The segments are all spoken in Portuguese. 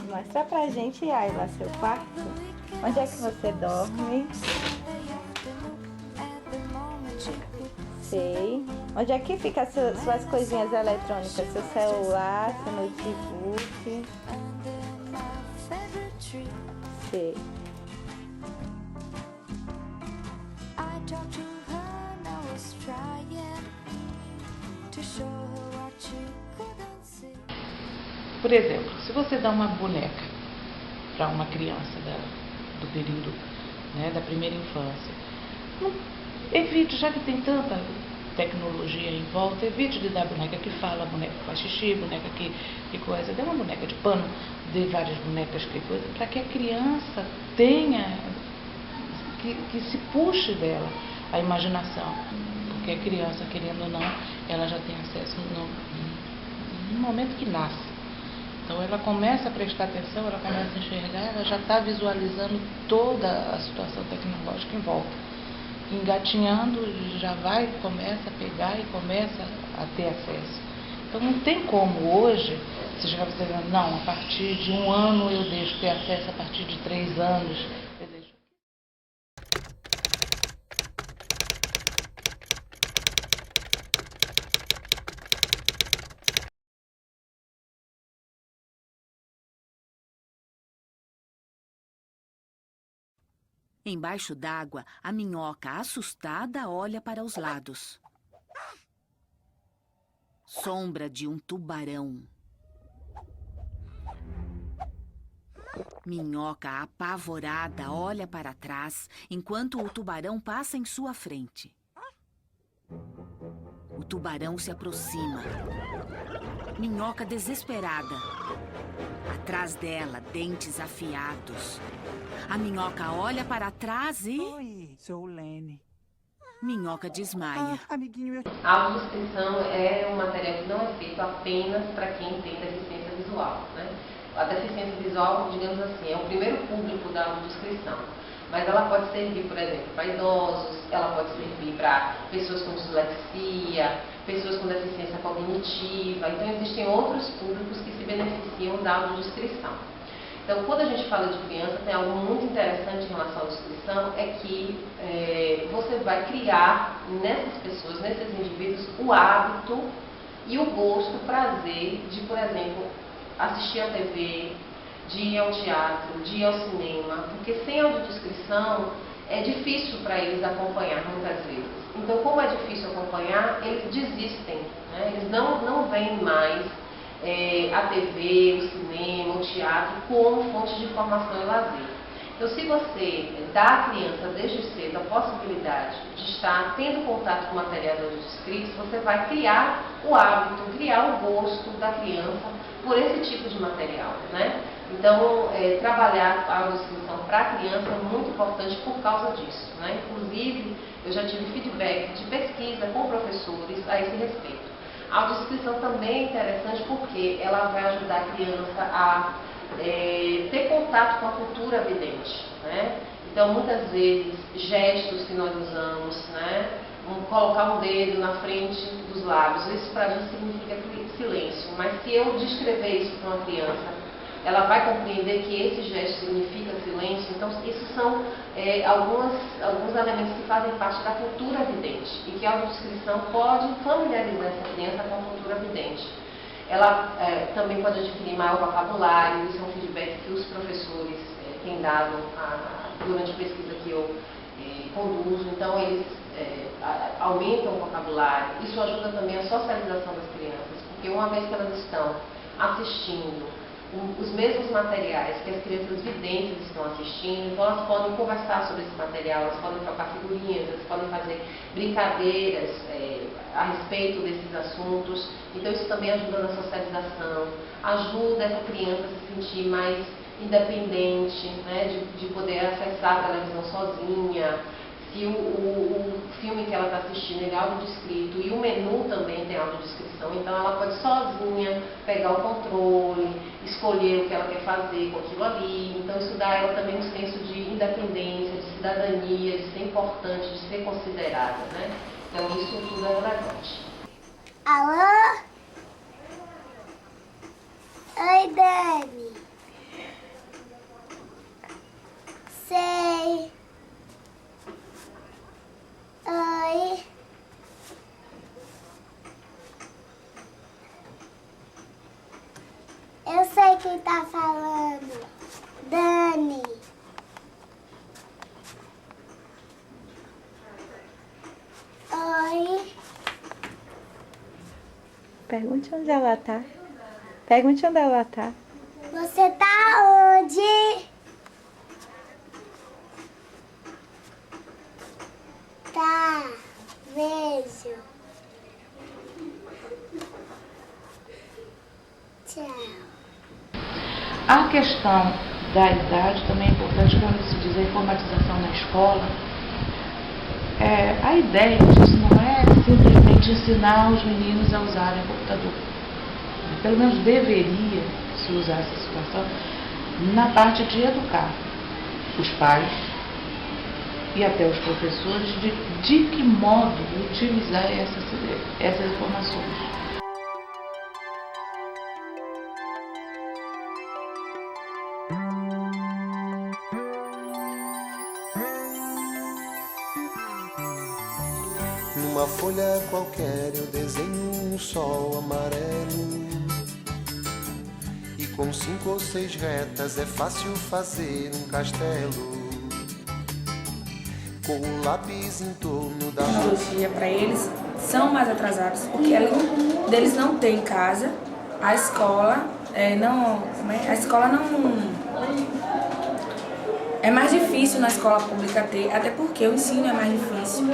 Mostra pra gente, Ayla, seu quarto. Onde é que você dorme? Sei. Onde é que fica suas coisinhas eletrônicas? Seu celular, seu notebook? Sei. Por exemplo, se você dá uma boneca para uma criança do período, né, da primeira infância, evite, já que tem tanta tecnologia em volta, evite de dar boneca que fala, boneca que faz xixi, boneca que coisa. Dê uma boneca de pano, dê várias bonecas que coisa, para que a criança tenha, que se puxe dela a imaginação. Porque a criança, querendo ou não, ela já tem acesso no momento que nasce. Então ela começa a prestar atenção, ela começa a enxergar, ela já está visualizando toda a situação tecnológica em volta. Engatinhando, já vai, começa a pegar e começa a ter acesso. Então não tem como hoje, se chegar você dizendo, não, a partir de 1 ano eu deixo ter acesso, a partir de 3 anos eu deixo. Embaixo d'água, a minhoca, assustada, olha para os lados. Sombra de um tubarão. Minhoca, apavorada, olha para trás, enquanto o tubarão passa em sua frente. O tubarão se aproxima. Minhoca desesperada. Atrás dela, dentes afiados. A minhoca olha para trás e... Oi, sou o Lene. Minhoca desmaia. Amiguinho, A audiodescrição é um material que não é feito apenas para quem tem deficiência visual, né? A deficiência visual, digamos assim, é o primeiro público da audiodescrição. Mas ela pode servir, por exemplo, para idosos, ela pode servir para pessoas com dislexia, pessoas com deficiência cognitiva. Então, existem outros públicos que se beneficiam da audiodescrição. Então, quando a gente fala de criança, tem algo muito interessante em relação à audiodescrição, é que você vai criar nessas pessoas, nesses indivíduos, o hábito e o gosto, o prazer de, por exemplo, assistir à TV, de ir ao teatro, de ir ao cinema, porque sem audiodescrição é difícil para eles acompanhar muitas vezes. Então, como é difícil acompanhar, eles desistem, né? Eles não veem mais a TV, o cinema, o teatro como fonte de informação e lazer. Então, se você dá à criança desde cedo a possibilidade de estar tendo contato com materiais audiodescritos, você vai criar o hábito, criar o gosto da criança por esse tipo de material, né? Então, trabalhar a audiodescrição para a criança é muito importante por causa disso, né? Inclusive, eu já tive feedback de pesquisa com professores a esse respeito. A audiodescrição também é interessante porque ela vai ajudar a criança a ter contato com a cultura vidente, né? Então, muitas vezes, gestos que nós usamos, né? Colocar um dedo na frente dos lábios, isso para a gente significa silêncio, mas se eu descrever isso para uma criança, ela vai compreender que esse gesto significa silêncio. Então, isso são alguns elementos que fazem parte da cultura vidente e que a audiodescrição pode familiarizar essa criança com a cultura vidente. Ela também pode adquirir maior vocabulário, isso é um feedback que os professores têm dado durante a pesquisa que eu conduzo. Então, eles aumentam o vocabulário. Isso ajuda também a socialização das crianças, porque uma vez que elas estão assistindo os mesmos materiais que as crianças videntes estão assistindo, então elas podem conversar sobre esse material, elas podem trocar figurinhas, elas podem fazer brincadeiras a respeito desses assuntos. Então isso também ajuda na socialização, ajuda essa criança a se sentir mais independente, né, de poder acessar a televisão sozinha, se o filme que ela está assistindo ele é audiodescrito e o menu também tem audiodescrição, então ela pode sozinha pegar o controle, escolher o que ela quer fazer com aquilo ali. Então isso dá a ela também um senso de independência, de cidadania, de ser importante, de ser considerada, né? Então isso tudo é relevante. Alô? Oi, Dani. Sei. Oi. Eu sei quem tá falando. Dani. Oi. Pergunte onde ela tá. Pergunte onde ela tá. Você tá onde? Tá. Beijo. Tchau. A questão da idade também é importante quando se diz a informatização na escola. A ideia disso não é simplesmente ensinar os meninos a usarem o computador. Pelo menos deveria se usar essa situação na parte de educar os pais e até os professores de que modo utilizar essas informações. Numa folha qualquer eu desenho um sol amarelo. E com 5 ou 6 retas é fácil fazer um castelo. Com o lápis em torno da Tecnologia para eles são mais atrasados, porque deles não tem em casa, a escola não é mais difícil na escola pública ter, até porque o ensino é mais difícil.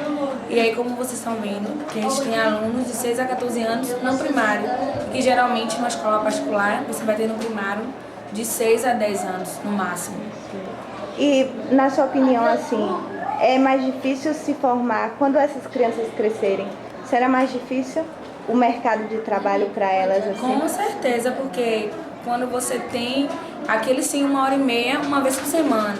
E aí, como vocês estão vendo, que a gente tem alunos de 6 a 14 anos no primário, que geralmente numa escola particular você vai ter no primário de 6 a 10 anos no máximo. E, na sua opinião, assim, é mais difícil se formar quando essas crianças crescerem? Será mais difícil o mercado de trabalho para elas, assim? Com certeza, porque quando você tem aquele sim 1h30, uma vez por semana.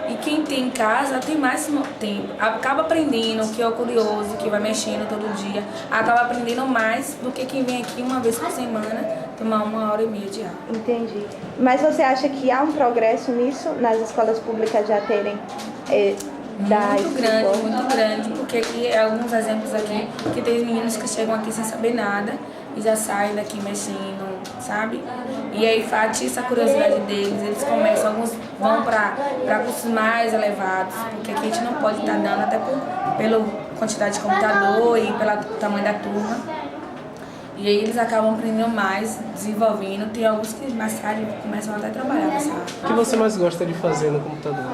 E quem tem em casa tem mais tempo. Acaba aprendendo, que é o curioso, que vai mexendo todo dia. Acaba aprendendo mais do que quem vem aqui uma vez por semana tomar 1h30 de aula. Entendi. Mas você acha que há um progresso nisso, nas escolas públicas já terem Muito grande, porque aqui, alguns exemplos aqui, que tem meninos que chegam aqui sem saber nada e já saem daqui mexendo, sabe? E aí atiça a curiosidade deles, eles começam, alguns vão para cursos mais elevados, porque aqui a gente não pode estar dando, até pela quantidade de computador e pelo tamanho da turma. E aí eles acabam aprendendo mais, desenvolvendo. Tem alguns que mais tarde começam até a trabalhar nessa área. O que você mais gosta de fazer no computador?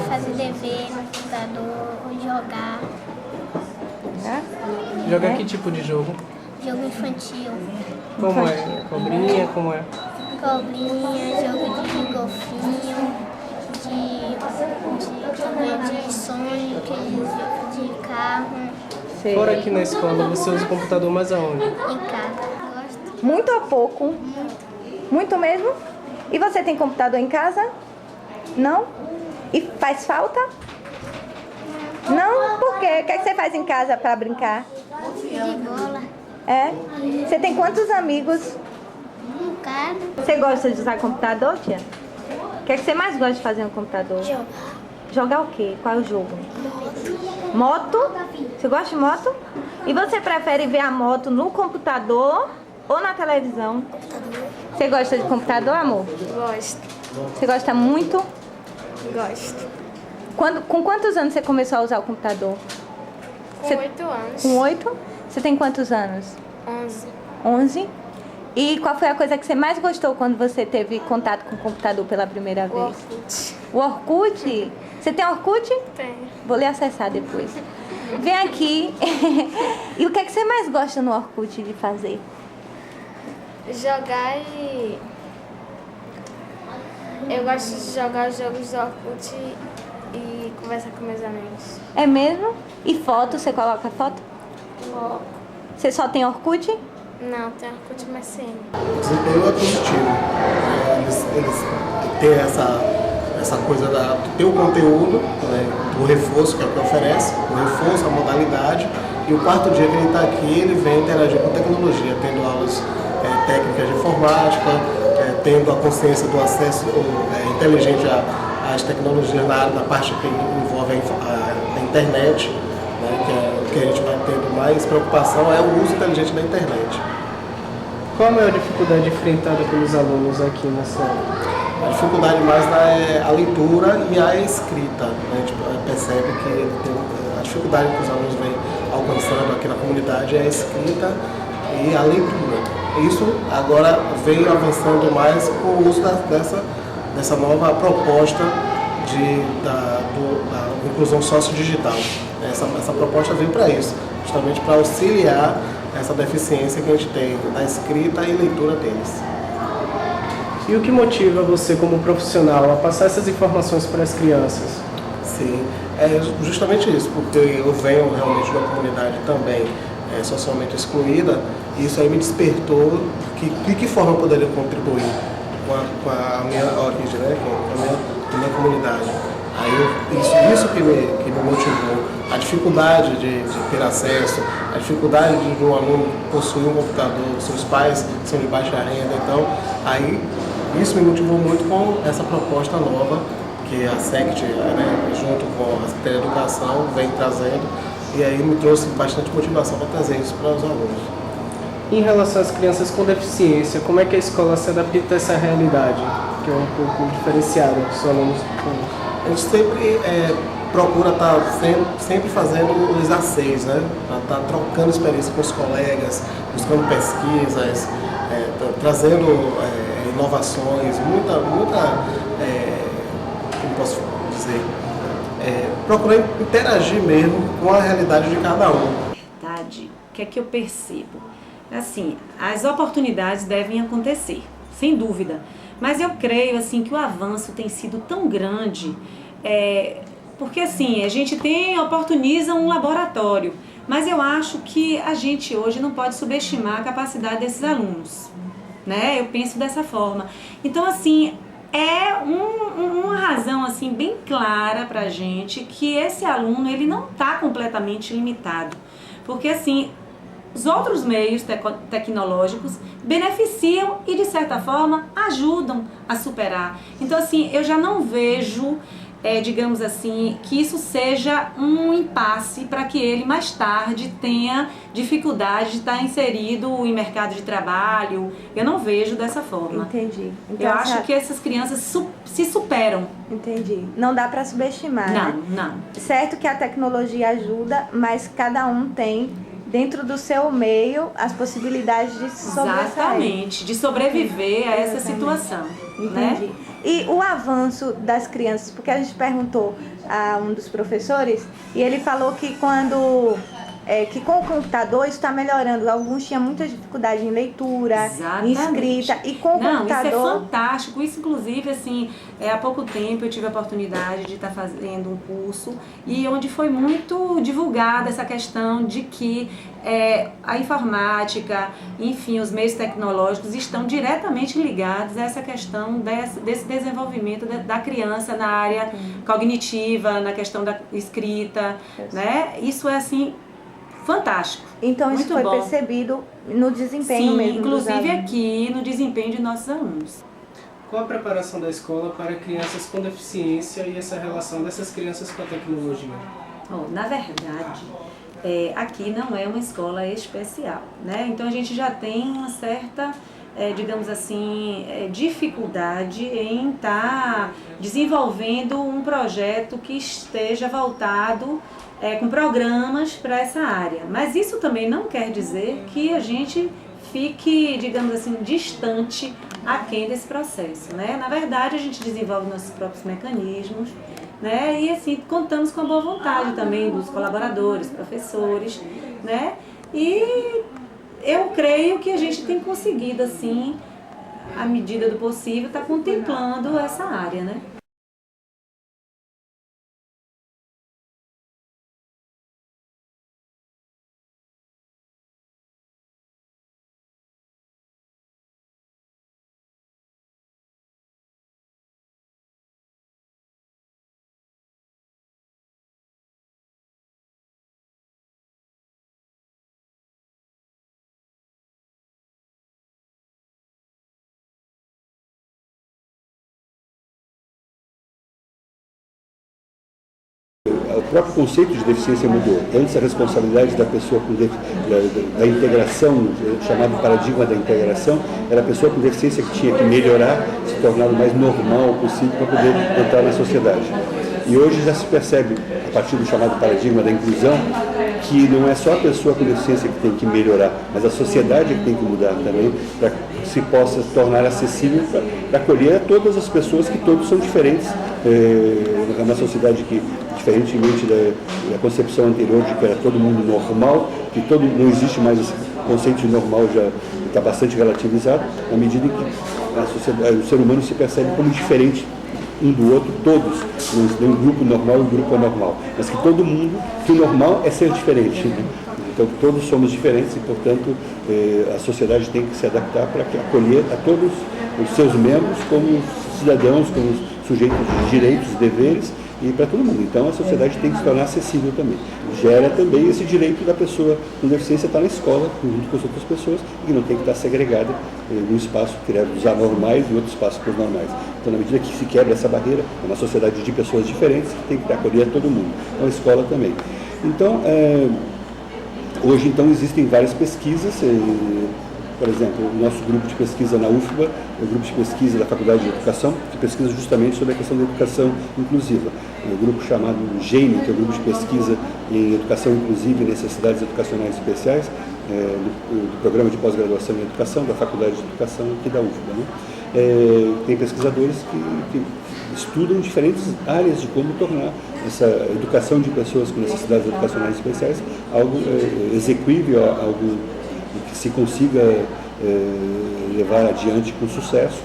Fazer dever no computador, jogar. Jogar que tipo de jogo? Jogo infantil. Como é? Cobrinha? Como é? Cobrinha, jogo de golfinho, de Sonic, de carro. Fora aqui na escola, você usa o computador mais aonde? Em casa. Gosto. Muito ou pouco? Muito mesmo? E você tem computador em casa? Não? E faz falta? Não? Por quê? O que é que você faz em casa para brincar? De bola. É? Você tem quantos amigos? Um bocado. Você gosta de usar computador, tia? O que é que você mais gosta de fazer no computador? Jogar. Jogar o quê? Qual é o jogo? Moto? Você gosta de moto? E você prefere ver a moto no computador ou na televisão? Computador. Você gosta de computador, amor? Gosto. Você gosta muito? Gosto. Com quantos anos você começou a usar o computador? Com 8 anos. Com 8? Você tem quantos anos? 11. 11? E qual foi a coisa que você mais gostou quando você teve contato com o computador pela primeira vez? Orkut. O Orkut? Você tem Orkut? Tenho. Vou lhe acessar depois. Vem aqui. E o que é que você mais gosta no Orkut de fazer? Jogar Eu gosto de jogar os jogos do Orkut e conversar com meus amigos. É mesmo? E foto, você coloca foto? Você só tem Orkut? Não, tem Orkut MSN. O desempenho é positivo. Eles têm essa coisa de ter o conteúdo, né, do reforço, que é o que oferece, o reforço, a modalidade, e o quarto dia que ele está aqui, ele vem interagir com tecnologia, tendo aulas técnicas de informática, tendo a consciência do acesso inteligente às tecnologias na parte que envolve a internet, né, que é o que a gente vai tendo mais preocupação, é o uso inteligente da internet. Qual a maior dificuldade enfrentada pelos alunos aqui nessa aula? A dificuldade mais é a leitura e a escrita. A gente percebe que a dificuldade que os alunos vêm alcançando aqui na comunidade é a escrita e a leitura. Isso agora vem avançando mais com o uso dessa nova proposta da inclusão sociodigital. Essa proposta vem para isso, justamente para auxiliar essa deficiência que a gente tem na escrita e leitura deles. E o que motiva você como profissional a passar essas informações para as crianças? Sim, é justamente isso, porque eu venho realmente de uma comunidade também socialmente excluída, e isso aí me despertou de que forma eu poderia contribuir com a minha origem, né, com a minha comunidade. Aí isso que me motivou, a dificuldade de ter acesso, a dificuldade de um aluno possuir um computador, seus pais são de baixa renda, então aí isso me motivou muito com essa proposta nova que a SECT, né, junto com a Secretaria de Educação, vem trazendo, e aí me trouxe bastante motivação para trazer isso para os alunos. Em relação às crianças com deficiência, como é que a escola se adapta a essa realidade, que é um pouco diferenciada dos alunos com... A gente sempre procura estar sempre fazendo os A6, né? Estar trocando experiência com os colegas, buscando pesquisas, trazendo inovações, muita como posso dizer, procurar interagir mesmo com a realidade de cada um. Verdade, o que é que eu percebo? Assim, as oportunidades devem acontecer, sem dúvida. Mas eu creio assim que o avanço tem sido tão grande, porque assim, a gente oportuniza um laboratório, mas eu acho que a gente hoje não pode subestimar a capacidade desses alunos, né? Eu penso dessa forma. Então assim, é uma razão assim bem clara pra gente que esse aluno ele não está completamente limitado, porque assim, os outros meios tecnológicos beneficiam e, de certa forma, ajudam a superar. Então, assim, eu já não vejo, digamos assim, que isso seja um impasse para que ele, mais tarde, tenha dificuldade de estar inserido em mercado de trabalho. Eu não vejo dessa forma. Entendi. Então, eu acho que essas crianças se superam. Entendi. Não dá para subestimar, né? Não. Certo que a tecnologia ajuda, mas cada um tem dentro do seu meio as possibilidades de se sobressair. Exatamente, de sobreviver a essa situação. Entendi. Né? E o avanço das crianças, porque a gente perguntou a um dos professores e ele falou que que com o computador isso está melhorando. Alguns tinham muita dificuldade em leitura, em escrita, e com o computador... Isso é fantástico. Isso, inclusive, assim, há pouco tempo eu tive a oportunidade de estar fazendo um curso e onde foi muito divulgada essa questão de que a informática, enfim, os meios tecnológicos estão diretamente ligados a essa questão desse desenvolvimento da criança na área cognitiva, na questão da escrita, né? Isso é, assim, fantástico. Então isso foi bom. Percebido no desempenho Sim, mesmo. inclusive aqui no desempenho de nossos alunos. Qual a preparação da escola para crianças com deficiência e essa relação dessas crianças com a tecnologia? Na verdade, aqui não é uma escola especial, né? Então a gente já tem uma certa, digamos assim, dificuldade em estar desenvolvendo um projeto que esteja voltado com programas para essa área. Mas isso também não quer dizer que a gente fique, digamos assim, distante aquém desse processo, né? Na verdade, a gente desenvolve nossos próprios mecanismos, né? E assim, contamos com a boa vontade também dos colaboradores, professores, né? E eu creio que a gente tem conseguido, assim, à medida do possível, estar contemplando essa área, né? o próprio conceito de deficiência mudou. Antes a responsabilidade da pessoa da integração, chamado paradigma da integração, era a pessoa com deficiência que tinha que melhorar, se tornar o mais normal possível para poder entrar na sociedade. E hoje já se percebe, a partir do chamado paradigma da inclusão, que não é só a pessoa com deficiência que tem que melhorar, mas a sociedade que tem que mudar também, para que se possa tornar acessível para acolher a todas as pessoas, que todos são diferentes. É uma sociedade que, diferentemente da concepção anterior de que era todo mundo normal, que não existe mais esse conceito de normal, já está bastante relativizado, na medida em que o ser humano se percebe como diferente um do outro, todos, não um grupo normal e um grupo anormal, mas que todo mundo, que o normal é ser diferente, né? Então todos somos diferentes e, portanto, a sociedade tem que se adaptar para acolher a todos os seus membros como cidadãos, como sujeitos de direitos e deveres, e para todo mundo. Então a sociedade tem que se tornar acessível também. Gera também esse direito da pessoa com deficiência estar na escola, junto com as outras pessoas, e que não tem que estar segregada num espaço que é dos anormais e outro espaço para os normais. Então, na medida que se quebra essa barreira, é uma sociedade de pessoas diferentes que tem que acolher todo mundo. Então a escola também. Então, hoje então existem várias pesquisas. Por exemplo, o nosso grupo de pesquisa na UFBA, é o grupo de pesquisa da Faculdade de Educação, que pesquisa justamente sobre a questão da educação inclusiva. É um grupo chamado GEIME, que é o grupo de pesquisa em educação inclusiva e necessidades educacionais especiais, do programa de pós-graduação em educação da Faculdade de Educação aqui da UFBA, né? Tem pesquisadores que estudam diferentes áreas de como tornar essa educação de pessoas com necessidades educacionais especiais algo exequível, algo que se consiga levar adiante com sucesso.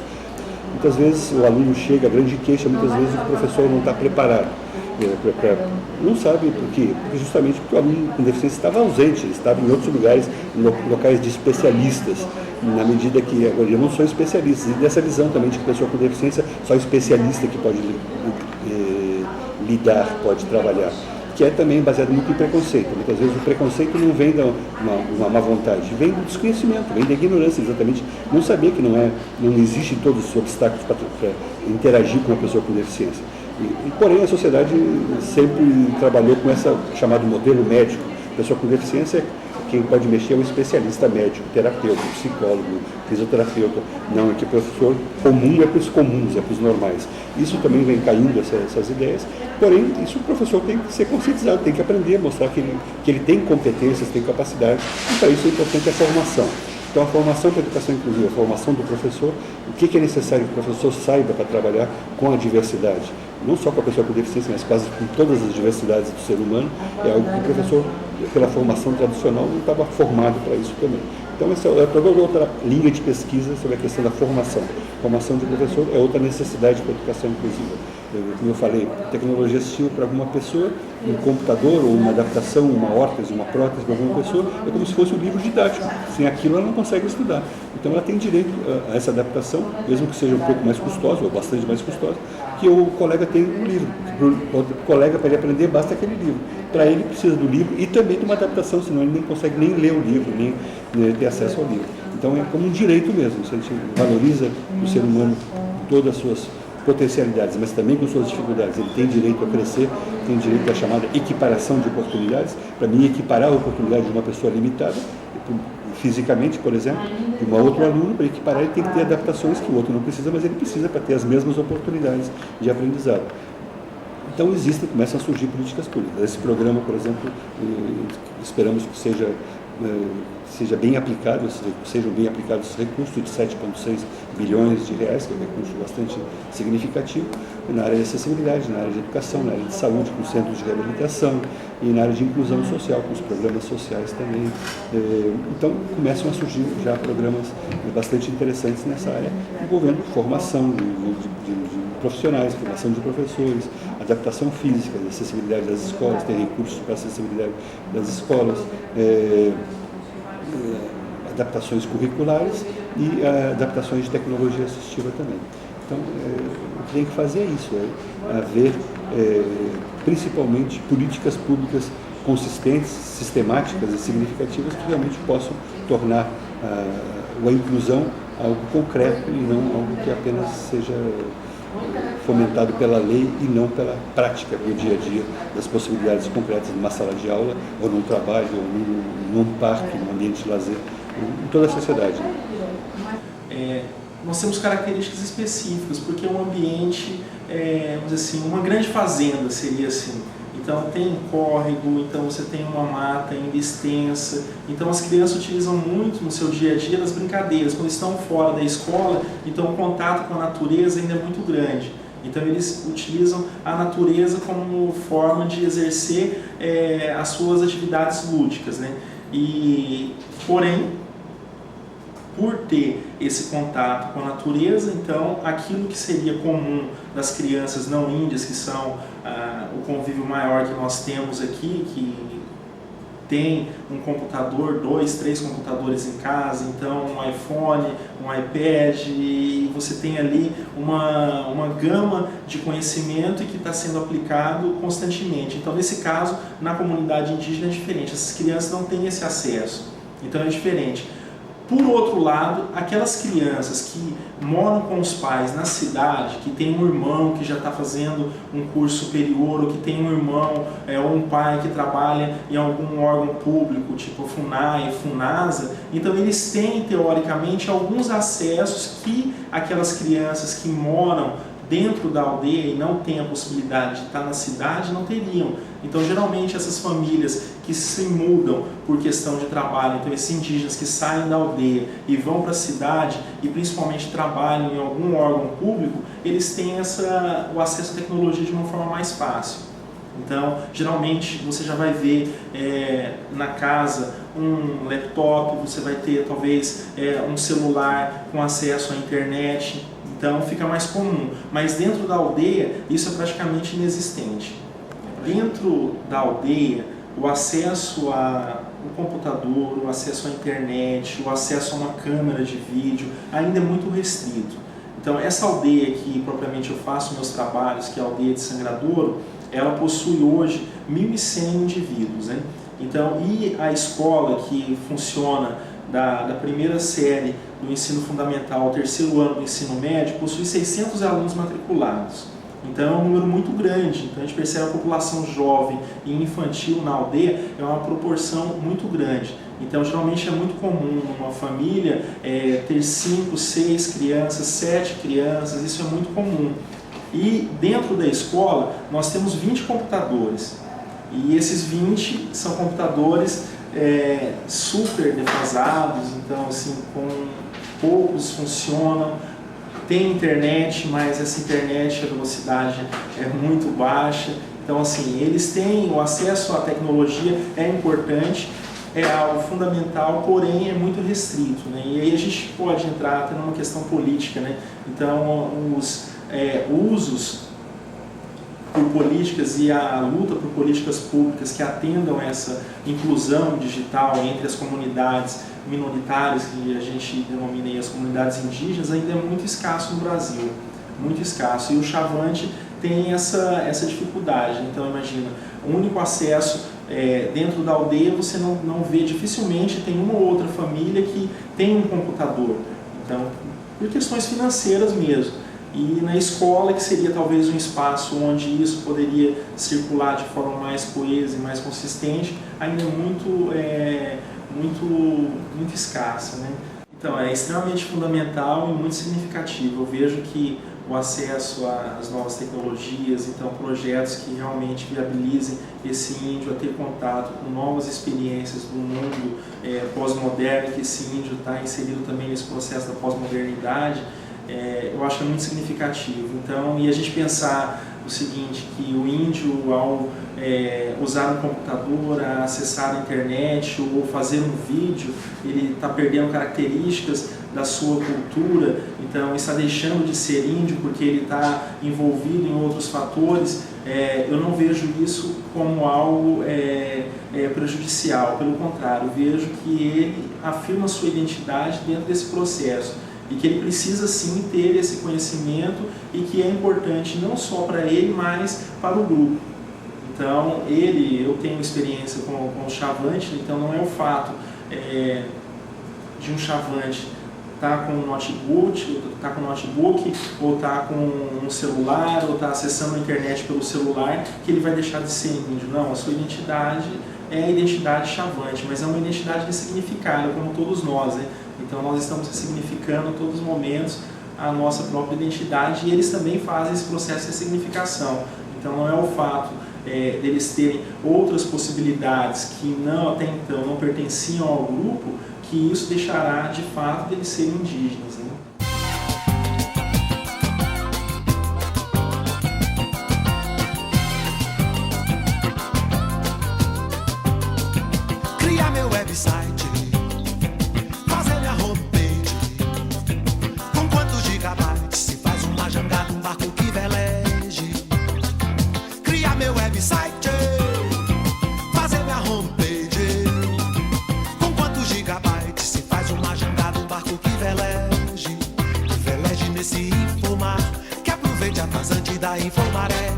Muitas vezes o aluno chega, a grande queixa, muitas vezes o professor não está preparado. Não sabe por quê? Porque justamente porque o aluno com deficiência estava ausente, ele estava em outros lugares, em locais de especialistas, na medida que agora eu não sou especialista. E dessa visão também de que a pessoa com deficiência, só especialista que pode lidar, pode trabalhar, que é também baseado muito em preconceito. Muitas vezes o preconceito não vem de uma má vontade, vem do desconhecimento, vem da ignorância, exatamente, não saber que não existem todos os obstáculos para interagir com uma pessoa com deficiência. Porém, a sociedade sempre trabalhou com esse chamado modelo médico. A pessoa com deficiência, quem pode mexer é o especialista médico, terapeuta, psicólogo, fisioterapeuta. Não, é que o professor comum é para os comuns, é para os normais. Isso também vem caindo, essas ideias. Porém, isso o professor tem que ser conscientizado, tem que aprender, mostrar que ele tem competências, tem capacidade. E para isso é importante a formação. Então, a formação para a educação inclusiva, a formação do professor, o que é necessário que o professor saiba para trabalhar com a diversidade. Não só com a pessoa com deficiência, mas quase com todas as diversidades do ser humano, é algo que o professor, pela formação tradicional, não estava formado para isso também. Então, essa é toda outra linha de pesquisa sobre a questão da formação. Formação de professor é outra necessidade para a educação inclusiva. Como eu falei, tecnologia assistiva para alguma pessoa, um computador ou uma adaptação, uma órtese, uma prótese para alguma pessoa, é como se fosse um livro didático. Sem aquilo ela não consegue estudar. Então ela tem direito a essa adaptação, mesmo que seja um pouco mais custosa, ou bastante mais custosa, que o colega tem um livro. Para o colega, para ele aprender, basta aquele livro. Para ele precisa do livro e também de uma adaptação, senão ele nem consegue nem ler o livro, nem ter acesso ao livro. Então é como um direito mesmo, se a gente valoriza o ser humano com todas as suas potencialidades, mas também com suas dificuldades. Ele tem direito a crescer, tem direito à chamada equiparação de oportunidades. Para mim, equiparar a oportunidade de uma pessoa limitada, fisicamente, por exemplo, de um outro aluno, para equiparar, ele tem que ter adaptações que o outro não precisa, mas ele precisa para ter as mesmas oportunidades de aprendizado. Então, começam a surgir políticas públicas. Esse programa, por exemplo, esperamos que seja bem aplicado, sejam bem aplicados esse recurso de 7,6 bilhões de reais, que é um recurso bastante significativo, na área de acessibilidade, na área de educação, na área de saúde, com centros de reabilitação e na área de inclusão social, com os programas sociais também. Então, começam a surgir já programas bastante interessantes nessa área, envolvendo formação de profissionais, formação de professores, adaptação física, acessibilidade das escolas, tem recursos para acessibilidade das escolas, adaptações curriculares e adaptações de tecnologia assistiva também. Então, o que tem que fazer é isso, haver principalmente políticas públicas consistentes, sistemáticas e significativas que realmente possam tornar a inclusão algo concreto e não algo que apenas seja fomentado pela lei e não pela prática do dia a dia, das possibilidades concretas numa sala de aula, ou num trabalho, ou num parque, num ambiente de lazer, em toda a sociedade. Nós temos características específicas, porque é um ambiente, vamos dizer assim, uma grande fazenda seria assim. Então tem um córrego, então você tem uma mata ainda extensa. Então as crianças utilizam muito no seu dia a dia das brincadeiras. Quando estão fora da escola, então o contato com a natureza ainda é muito grande. Então eles utilizam a natureza como forma de exercer as suas atividades lúdicas, né? Porém, por ter esse contato com a natureza, então aquilo que seria comum das crianças não índias, que são o convívio maior que nós temos aqui, que tem um computador, 2, 3 computadores em casa, então um iPhone, um iPad, e você tem ali uma gama de conhecimento que está sendo aplicado constantemente. Então, nesse caso, na comunidade indígena é diferente, essas crianças não têm esse acesso, então é diferente. Por outro lado, aquelas crianças que moram com os pais na cidade, que tem um irmão que já está fazendo um curso superior, ou que tem um irmão ou um pai que trabalha em algum órgão público, tipo FUNAI, FUNASA, então eles têm, teoricamente, alguns acessos que aquelas crianças que moram dentro da aldeia e não têm a possibilidade de estar na cidade não teriam. Então, geralmente, essas famílias que se mudam por questão de trabalho, então esses indígenas que saem da aldeia e vão para a cidade e principalmente trabalham em algum órgão público, eles têm o acesso à tecnologia de uma forma mais fácil. Então, geralmente, você já vai ver na casa um laptop, você vai ter talvez um celular com acesso à internet, então fica mais comum. Mas dentro da aldeia, isso é praticamente inexistente. Dentro da aldeia, o acesso ao computador, o acesso à internet, o acesso a uma câmera de vídeo ainda é muito restrito. Então, essa aldeia que propriamente eu faço meus trabalhos, que é a aldeia de Sangradouro, ela possui hoje 1.100 indivíduos, né? Então, e a escola que funciona da primeira série do ensino fundamental ao terceiro ano do ensino médio possui 600 alunos matriculados. Então é um número muito grande. Então a gente percebe a população jovem e infantil na aldeia é uma proporção muito grande. Então geralmente é muito comum numa família ter 5, 6 crianças, 7 crianças, isso é muito comum. E dentro da escola nós temos 20 computadores. E esses 20 são computadores super defasados, então assim, com poucos funcionam. Tem internet, mas essa internet, a velocidade é muito baixa. Então assim, eles têm o acesso à tecnologia, é importante, é algo fundamental, porém é muito restrito, né? E aí a gente pode entrar até numa questão política, né? Então os usos por políticas e a luta por políticas públicas que atendam essa inclusão digital entre as comunidades minoritárias, que a gente denomina aí as comunidades indígenas, ainda é muito escasso no Brasil, muito escasso. E o Chavante tem essa dificuldade. Então imagina, o único acesso dentro da aldeia você não vê, dificilmente tem uma ou outra família que tem um computador. Então, por questões financeiras mesmo. E na escola, que seria talvez um espaço onde isso poderia circular de forma mais coesa e mais consistente, ainda é muito escassa, né? Então é extremamente fundamental e muito significativo. Eu vejo que o acesso às novas tecnologias, então projetos que realmente viabilizem esse índio a ter contato com novas experiências do mundo pós-moderno, que esse índio está inserido também nesse processo da pós-modernidade, eu acho que é muito significativo. Então, e a gente pensar o seguinte, que o índio, ao usar um computador, a acessar a internet ou fazer um vídeo, ele está perdendo características da sua cultura, então está deixando de ser índio porque ele está envolvido em outros fatores. Eu não vejo isso como algo prejudicial, pelo contrário, vejo que ele afirma sua identidade dentro desse processo. E que ele precisa sim ter esse conhecimento e que é importante não só para ele, mas para o grupo. Então, eu tenho experiência com o Chavante, então não é o fato de um Chavante está com um notebook, ou está com um celular, ou está acessando a internet pelo celular, que ele vai deixar de ser índio. Não, a sua identidade é a identidade chavante, mas é uma identidade ressignificada, como todos nós, né? Então nós estamos ressignificando a todos os momentos a nossa própria identidade e eles também fazem esse processo de ressignificação. Então não é o fato deles terem outras possibilidades que até então não pertenciam ao grupo, que isso deixará de fato deles serem indígenas, né? Criar meu website, fazer minha homepage. Com quantos gigabytes se faz uma jangada, um barco que veleje? Criar meu website, fazer minha homepage. Com quantos gigabytes se faz uma jangada, um barco que veleje? Que veleje nesse infomar, que aproveite a vazante da Infomaré.